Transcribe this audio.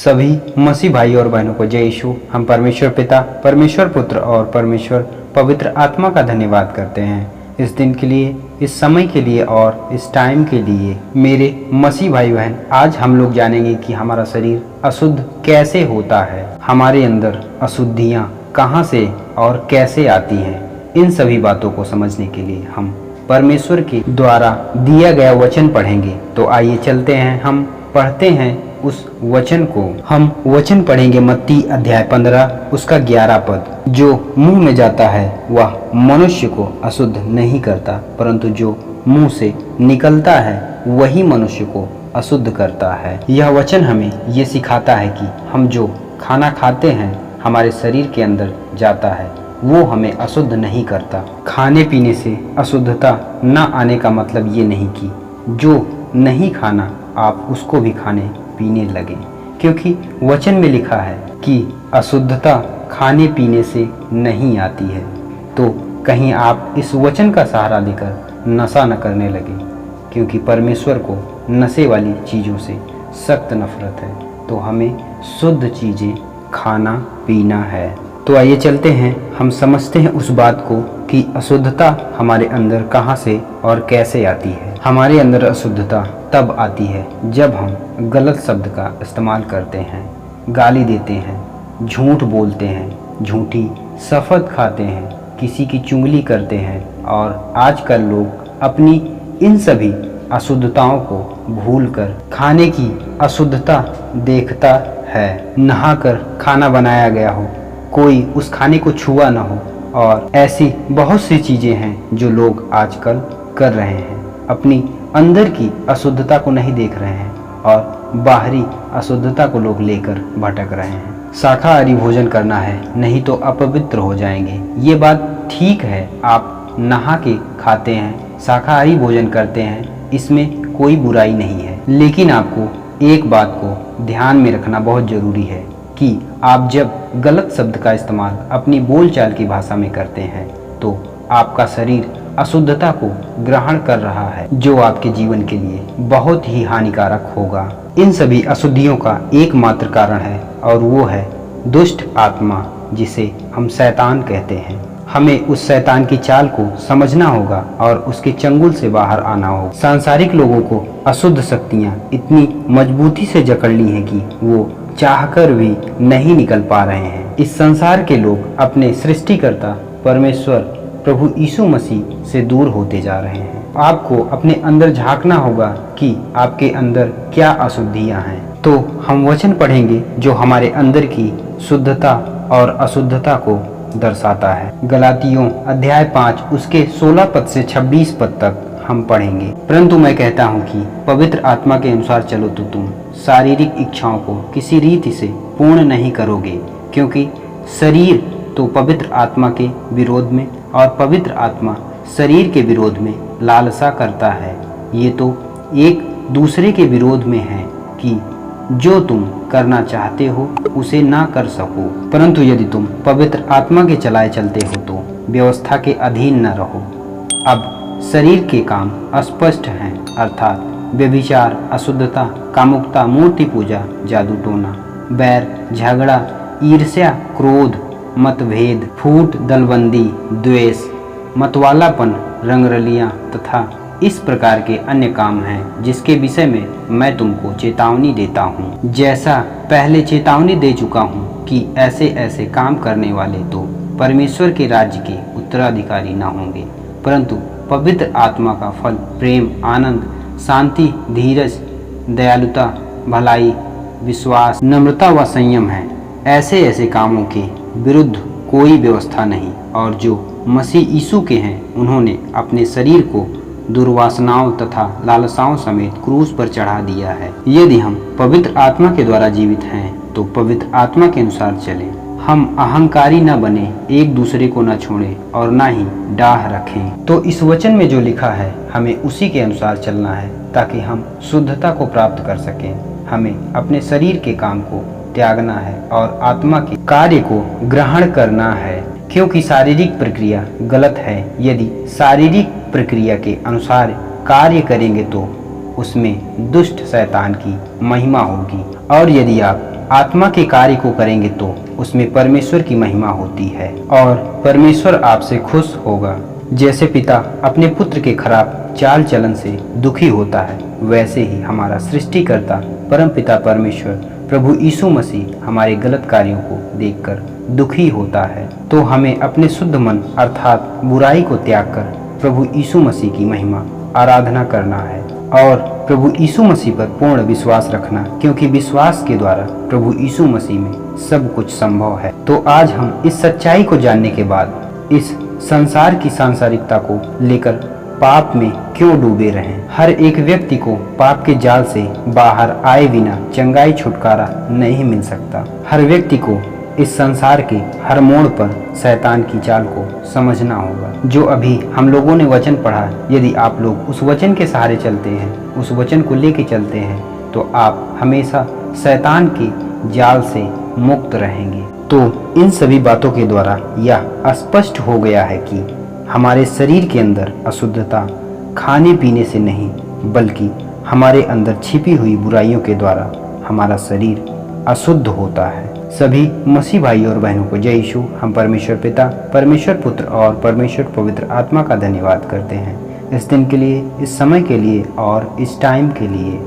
सभी मसीह भाई और बहनों को जय यीशु। हम परमेश्वर पिता, परमेश्वर पुत्र और परमेश्वर पवित्र आत्मा का धन्यवाद करते हैं इस दिन के लिए, इस समय के लिए और इस टाइम के लिए। मेरे मसीह भाई बहन, आज हम लोग जानेंगे कि हमारा शरीर अशुद्ध कैसे होता है, हमारे अंदर अशुद्धियाँ कहाँ से और कैसे आती हैं। इन सभी बातों को समझने के लिए हम परमेश्वर के द्वारा दिया गया वचन पढ़ेंगे। तो आइए चलते हैं, हम पढ़ते हैं उस वचन को। हम वचन पढ़ेंगे मत्ती अध्याय 15 उसका 11 पद। जो मुंह में जाता है वह मनुष्य को अशुद्ध नहीं करता, परंतु जो मुंह से निकलता है वही मनुष्य को अशुद्ध करता है। यह वचन हमें ये सिखाता है कि हम जो खाना खाते हैं हमारे शरीर के अंदर जाता है वो हमें अशुद्ध नहीं करता। खाने पीने से अशुद्धता न आने का मतलब ये नहीं कि जो नहीं खाना आप उसको भी खाने पीने लगे, क्योंकि वचन में लिखा है कि अशुद्धता खाने पीने से नहीं आती है। तो कहीं आप इस वचन का सहारा लेकर नशा न करने लगे, क्योंकि परमेश्वर को नशे वाली चीज़ों से सख्त नफरत है। तो हमें शुद्ध चीज़ें खाना पीना है। तो आइए चलते हैं, हम समझते हैं उस बात को कि अशुद्धता हमारे अंदर कहाँ से और कैसे आती है। हमारे अंदर अशुद्धता तब आती है जब हम गलत शब्द का इस्तेमाल करते हैं, गाली देते हैं, झूठ बोलते हैं, झूठी शपथ खाते हैं, किसी की चुगली करते हैं। और आजकल लोग अपनी इन सभी अशुद्धताओं को भूलकर खाने की अशुद्धता देखता है। नहाकर खाना बनाया गया हो, कोई उस खाने को छुआ ना हो, और ऐसी बहुत सी चीज़ें हैं जो लोग आजकल कर रहे हैं। अपनी अंदर की अशुद्धता को नहीं देख रहे हैं और बाहरी अशुद्धता को लोग लेकर भटक रहे हैं। शाकाहारी भोजन करना है, नहीं तो अपवित्र हो जाएंगे। ये बात ठीक है, आप नहा के खाते हैं, शाकाहारी भोजन करते हैं, इसमें कोई बुराई नहीं है। लेकिन आपको एक बात को ध्यान में रखना बहुत ज़रूरी है कि आप जब गलत शब्द का इस्तेमाल अपनी बोलचाल की भाषा में करते हैं तो आपका शरीर अशुद्धता को ग्रहण कर रहा है, जो आपके जीवन के लिए बहुत ही हानिकारक होगा। इन सभी अशुद्धियों का एकमात्र कारण है और वो है दुष्ट आत्मा, जिसे हम शैतान कहते हैं। हमें उस शैतान की चाल को समझना होगा और उसके चंगुल से बाहर आना होगा। सांसारिक लोगों को अशुद्ध शक्तियाँ इतनी मजबूती से जकड़ ली हैं कि वो चाहकर भी नहीं निकल पा रहे हैं। इस संसार के लोग अपने सृष्टिकर्ता परमेश्वर प्रभु यीशु मसीह से दूर होते जा रहे हैं। आपको अपने अंदर झांकना होगा कि आपके अंदर क्या अशुद्धियां हैं। तो हम वचन पढ़ेंगे जो हमारे अंदर की शुद्धता और अशुद्धता को दर्शाता है। गलातियों अध्याय 5 उसके 16 पद से 26 पद तक हम पढ़ेंगे। परंतु मैं कहता हूँ कि पवित्र आत्मा के अनुसार चलो तो तुम शारीरिक इच्छाओं को किसी रीति से पूर्ण नहीं करोगे, क्योंकि शरीर तो पवित्र आत्मा के विरोध में और पवित्र आत्मा शरीर के विरोध में लालसा करता है। ये तो एक दूसरे के विरोध में है कि जो तुम करना चाहते हो उसे ना कर सको। परंतु यदि तुम पवित्र आत्मा के चलाए चलते हो तो व्यवस्था के अधीन न रहो। अब शरीर के काम अस्पष्ट हैं, अर्थात व्यभिचार, अशुद्धता, कामुकता, मूर्ति पूजा, जादू टोना, बैर, झगड़ा, ईर्ष्या, क्रोध, मतभेद, फूट, दलबंदी, द्वेष, मतवालापन, रंगरलियां तथा इस प्रकार के अन्य काम हैं, जिसके विषय में मैं तुमको चेतावनी देता हूँ। जैसा पहले चेतावनी दे चुका हूँ कि ऐसे ऐसे काम करने वाले तो परमेश्वर के राज्य के उत्तराधिकारी न होंगे। परंतु पवित्र आत्मा का फल प्रेम, आनंद, शांति, धीरज, दयालुता, भलाई, विश्वास, नम्रता व संयम है। ऐसे ऐसे कामों के विरुद्ध कोई व्यवस्था नहीं। और जो मसीह यीशु के हैं उन्होंने अपने शरीर को दुर्वासनाओं तथा लालसाओं समेत क्रूस पर चढ़ा दिया है। यदि हम पवित्र आत्मा के द्वारा जीवित हैं तो पवित्र आत्मा के अनुसार चलें। हम अहंकारी न बने, एक दूसरे को न छोड़ें और न ही डाह रखें। तो इस वचन में जो लिखा है हमें उसी के अनुसार चलना है, ताकि हम शुद्धता को प्राप्त कर सकें। हमें अपने शरीर के काम को त्यागना है और आत्मा के कार्य को ग्रहण करना है, क्योंकि शारीरिक प्रक्रिया गलत है। यदि शारीरिक प्रक्रिया के अनुसार कार्य करेंगे तो उसमें दुष्ट शैतान की महिमा होगी। और यदि आप आत्मा के कार्य को करेंगे तो उसमें परमेश्वर की महिमा होती है और परमेश्वर आपसे खुश होगा। जैसे पिता अपने पुत्र के खराब चाल चलन से दुखी होता है, वैसे ही हमारा सृष्टिकर्ता परमपिता परमेश्वर प्रभु यीशु मसीह हमारे गलत कार्यों को देखकर दुखी होता है। तो हमें अपने शुद्ध मन अर्थात बुराई को त्याग कर प्रभु यीशु मसीह की महिमा आराधना करना है और प्रभु यीशु मसीह पर पूर्ण विश्वास रखना, क्योंकि विश्वास के द्वारा प्रभु यीशु मसीह में सब कुछ संभव है। तो आज हम इस सच्चाई को जानने के बाद इस संसार की सांसारिकता को लेकर पाप में क्यों डूबे रहें। हर एक व्यक्ति को पाप के जाल से बाहर आए बिना चंगाई छुटकारा नहीं मिल सकता। हर व्यक्ति को इस संसार के हर मोड़ पर शैतान की चाल को समझना होगा। जो अभी हम लोगों ने वचन पढ़ा, यदि आप लोग उस वचन के सहारे चलते हैं, उस वचन को लेके चलते हैं, तो आप हमेशा शैतान के जाल से मुक्त रहेंगे। तो इन सभी बातों के द्वारा यह स्पष्ट हो गया है कि हमारे शरीर के अंदर अशुद्धता खाने पीने से नहीं, बल्कि हमारे अंदर छिपी हुई बुराइयों के द्वारा हमारा शरीर अशुद्ध होता है। सभी मसीह भाई और बहनों को जय यीशु। हम परमेश्वर पिता, परमेश्वर पुत्र और परमेश्वर पवित्र आत्मा का धन्यवाद करते हैं इस दिन के लिए, इस समय के लिए और इस टाइम के लिए।